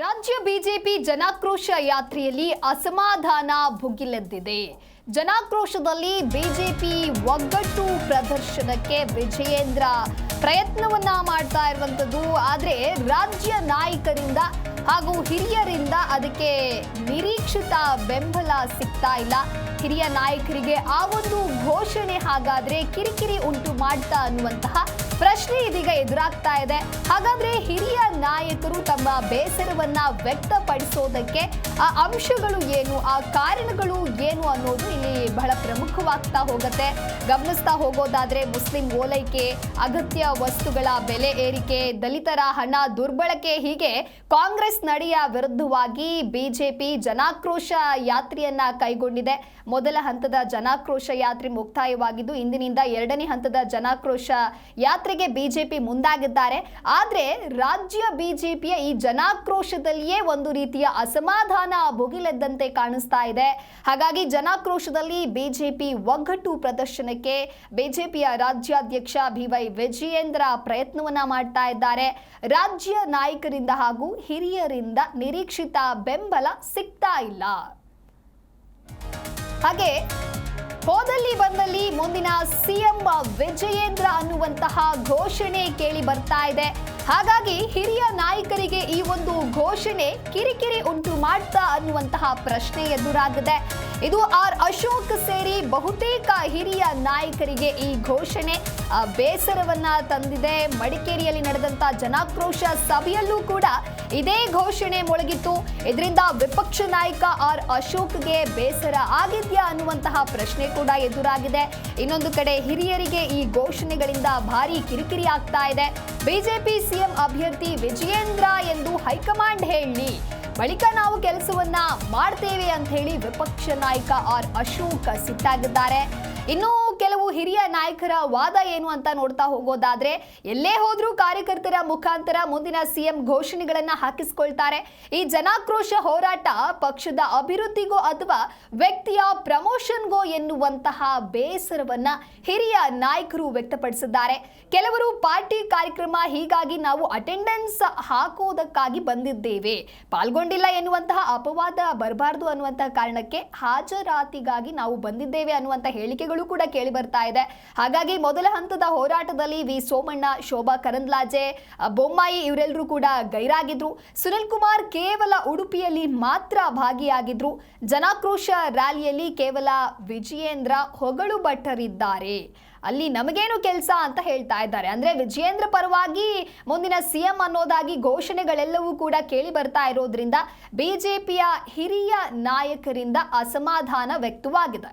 ರಾಜ್ಯ ಬಿಜೆಪಿ ಜನಾಕ್ರೋಶ ಯಾತ್ರೆಯಲ್ಲಿ ಅಸಮಾಧಾನ ಭುಗಿಲೆದ್ದಿದೆ. ಜನಾಕ್ರೋಶದಲ್ಲಿ ಬಿಜೆಪಿ ಒಗ್ಗಟ್ಟು ಪ್ರದರ್ಶನಕ್ಕೆ ವಿಜಯೇಂದ್ರ ಪ್ರಯತ್ನವನ್ನ ಮಾಡ್ತಾ ಇರುವಂತದ್ದು. ಆದರೆ ರಾಜ್ಯ ನಾಯಕರಿಂದ ಹಾಗೂ ಹಿರಿಯರಿಂದ ಅದಕ್ಕೆ ನಿರೀಕ್ಷಿತ ಬೆಂಬಲ ಸಿಗ್ತಾ ಇಲ್ಲ. ಹಿರಿಯ ನಾಯಕರಿಗೆ ಆ ಒಂದು ಘೋಷಣೆ ಹಾಗಾದ್ರೆ ಕಿರಿಕಿರಿ ಉಂಟು ಮಾಡ್ತಾ ಅನ್ನುವಂತಹ ಪ್ರಶ್ನೆ ಇದೀಗ ಎದುರಾಗ್ತಾ ಇದೆ. ಹಾಗಾದ್ರೆ ಹಿರಿಯ ನಾಯಕರು ತಮ್ಮ ಬೇಸರವನ್ನ ವ್ಯಕ್ತಪಡಿಸೋದಕ್ಕೆ ಆ ಅಂಶಗಳು ಏನು, ಆ ಕಾರಣಗಳು ಏನು ಅನ್ನೋದು ಇಲ್ಲಿ ಬಹಳ ಪ್ರಮುಖವಾಗ್ತಾ ಹೋಗುತ್ತೆ. ಗಮನಿಸ್ತಾ ಹೋಗೋದಾದ್ರೆ ಮುಸ್ಲಿಂ ಓಲೈಕೆ, ಅಗತ್ಯ ವಸ್ತುಗಳ ಬೆಲೆ ಏರಿಕೆ, ದಲಿತರ ಹಣ ದುರ್ಬಳಕೆ, ಹೀಗೆ ಕಾಂಗ್ರೆಸ್ ನಡೆಯ ವಿರುದ್ಧವಾಗಿ ಬಿಜೆಪಿ ಜನಾಕ್ರೋಶ ಯಾತ್ರೆಯನ್ನ ಕೈಗೊಂಡಿದೆ. ಮೊದಲ ಹಂತದ ಜನಾಕ್ರೋಶ ಯಾತ್ರೆ ಮುಕ್ತಾಯವಾಗಿದ್ದು ಇಂದಿನಿಂದ ಎರಡನೇ ಹಂತದ ಜನಾಕ್ರೋಶ ಯಾತ್ರೆಗೆ ಬಿಜೆಪಿ ಮುಂದಾಗಿದ್ದಾರೆ. ಆದ್ರೆ ರಾಜ್ಯ ಬಿಜೆಪಿಯ ಈ ಜನಾಕ್ರೋಶದಲ್ಲಿಯೇ ಒಂದು ರೀತಿಯ ಅಸಮಾಧಾನ ಭುಗಿಲೆದ್ದಂತೆ ಕಾಣಿಸ್ತಾ ಇದೆ. ಹಾಗಾಗಿ ಜನಾಕ್ರೋಶದಲ್ಲಿ ಬಿಜೆಪಿ ಒಗ್ಗಟ್ಟು ಪ್ರದರ್ಶನಕ್ಕೆ ಬಿಜೆಪಿಯ ರಾಜ್ಯಾಧ್ಯಕ್ಷ ಬಿವೈ ವಿಜಯೇಂದ್ರ ಪ್ರಯತ್ನವನ್ನ ಮಾಡ್ತಾ ಇದ್ದಾರೆ. ರಾಜ್ಯ ನಾಯಕರಿಂದ ಹಾಗೂ ಹಿರಿಯರಿಂದ ನಿರೀಕ್ಷಿತ ಬೆಂಬಲ ಸಿಗ್ತಾ ಇಲ್ಲ. ಹಾಗೆ ಹೋದಲ್ಲಿ ಬಂದಲ್ಲಿ ಮುಂದಿನ ಸಿಎಂ ವಿಜಯೇಂದ್ರ ಅನ್ನುವಂತಹ ಘೋಷಣೆ ಕೇಳಿ ಬರ್ತಾ ಇದೆ. ಹಾಗಾಗಿ ಹಿರಿಯ ನಾಯಕರಿಗೆ ಈ ಒಂದು ಘೋಷಣೆ ಕಿರಿಕಿರಿ ಉಂಟು ಮಾಡ್ತಾ ಅನ್ನುವಂತಹ ಪ್ರಶ್ನೆ ಎದುರಾಗಿದೆ. ಇದು ಆರ್ ಅಶೋಕ್ ಸೇರಿ ಬಹುತೇಕ ಹಿರಿಯ ನಾಯಕರಿಗೆ ಈ ಘೋಷಣೆ ಬೇಸರವನ್ನ ತಂದಿದೆ. ಮಡಿಕೇರಿಯಲ್ಲಿ ನಡೆದಂತ ಜನಾಕ್ರೋಶ ಸಭೆಯಲ್ಲೂ ಕೂಡ ಇದೇ ಘೋಷಣೆ ಮೊಳಗಿತ್ತು. ಇದರಿಂದ ವಿಪಕ್ಷ ನಾಯಕ ಆರ್ ಅಶೋಕ್ಗೆ ಬೇಸರ ಆಗಿದ್ಯಾ ಅನ್ನುವಂತಹ ಪ್ರಶ್ನೆ ಕೂಡ ಎದುರಾಗಿದೆ. ಇನ್ನೊಂದು ಕಡೆ ಹಿರಿಯರಿಗೆ ಈ ಘೋಷಣೆಗಳಿಂದ ಭಾರಿ ಕಿರಿಕಿರಿ ಆಗ್ತಾ ಇದೆ. ಬಿಜೆಪಿ ಸಿಎಂ ಅಭ್ಯರ್ಥಿ ವಿಜಯೇಂದ್ರ ಎಂದು ಹೈಕಮಾಂಡ್ ಹೇಳಿ, ಬಳಿಕ ನಾವು ಕೆಲಸವನ್ನ ಮಾಡ್ತೇವೆ ಅಂತ ಹೇಳಿ ವಿಪಕ್ಷ ನಾಯಕ ಆರ್ ಅಶೋಕ್ ಸಿಟ್ಟಾಗಿದ್ದಾರೆ. ಇನ್ನು ಕೆಲವು ಹಿರಿಯ ನಾಯಕರ ವಾದ ಏನು ಅಂತ ನೋಡ್ತಾ ಹೋಗೋದಾದ್ರೆ, ಎಲ್ಲೇ ಹೋದ್ರೂ ಕಾರ್ಯಕರ್ತರ ಮುಖಾಂತರ ಮುಂದಿನ ಸಿಎಂ ಘೋಷಣೆಗಳನ್ನ ಹಾಕಿಸ್ಕೊಳ್ತಾರೆ. ಈ ಜನಾಕ್ರೋಶ ಹೋರಾಟ ಪಕ್ಷದ ಅಭಿವೃದ್ಧಿಗೋ ಅಥವಾ ವ್ಯಕ್ತಿಯ ಪ್ರಮೋಷನ್ಗೋ ಎನ್ನುವಂತಹ ಬೇಸರವನ್ನ ಹಿರಿಯ ನಾಯಕರು ವ್ಯಕ್ತಪಡಿಸಿದ್ದಾರೆ. ಕೆಲವರು ಪಾರ್ಟಿ ಕಾರ್ಯಕ್ರಮ, ಹೀಗಾಗಿ ನಾವು ಅಟೆಂಡೆನ್ಸ್ ಹಾಕೋದಕ್ಕಾಗಿ ಬಂದಿದ್ದೇವೆ, ಪಾಲ್ಗೊಂಡಿಲ್ಲ ಎನ್ನುವಂತಹ ಅಪವಾದ ಬರಬಾರದು ಅನ್ನುವಂತಹ ಕಾರಣಕ್ಕೆ ಹಾಜರಾತಿಗಾಗಿ ನಾವು ಬಂದಿದ್ದೇವೆ ಅನ್ನುವಂಥ ಹೇಳಿಕೆಗಳು ಕೂಡ ಕೇಳಿ ಬರ್ತಾ ಇದೆ. ಹಾಗಾಗಿ ಮೊದಲ ಹಂತದ ಹೋರಾಟದಲ್ಲಿ ವಿ ಸೋಮಣ್ಣ, ಶೋಭಾ ಕರಂದ್ಲಾಜೆ, ಬೊಮ್ಮಾಯಿ ಇವರೆಲ್ಲರೂ ಕೂಡ ಗೈರಾಗಿದ್ರು. ಸುನಿಲ್ ಕುಮಾರ್ ಕೇವಲ ಉಡುಪಿಯಲ್ಲಿ ಮಾತ್ರ ಭಾಗಿಯಾಗಿದ್ರು. ಜನಾಕ್ರೋಶ ರ್ಯಾಲಿಯಲ್ಲಿ ಕೇವಲ ವಿಜಯೇಂದ್ರ ಹೊಗಳು ಭಟ್ಟರಿದ್ದಾರೆ, ಅಲ್ಲಿ ನಮಗೇನು ಕೆಲಸ ಅಂತ ಹೇಳ್ತಾ ಇದ್ದಾರೆ. ಅಂದ್ರೆ ವಿಜಯೇಂದ್ರ ಪರವಾಗಿ ಮುಂದಿನ ಸಿಎಂ ಅನ್ನೋದಾಗಿ ಘೋಷಣೆಗಳೆಲ್ಲವೂ ಕೂಡ ಕೇಳಿ ಬರ್ತಾ ಇರೋದ್ರಿಂದ ಬಿಜೆಪಿಯ ಹಿರಿಯ ನಾಯಕರಿಂದ ಅಸಮಾಧಾನ ವ್ಯಕ್ತವಾಗಿದೆ.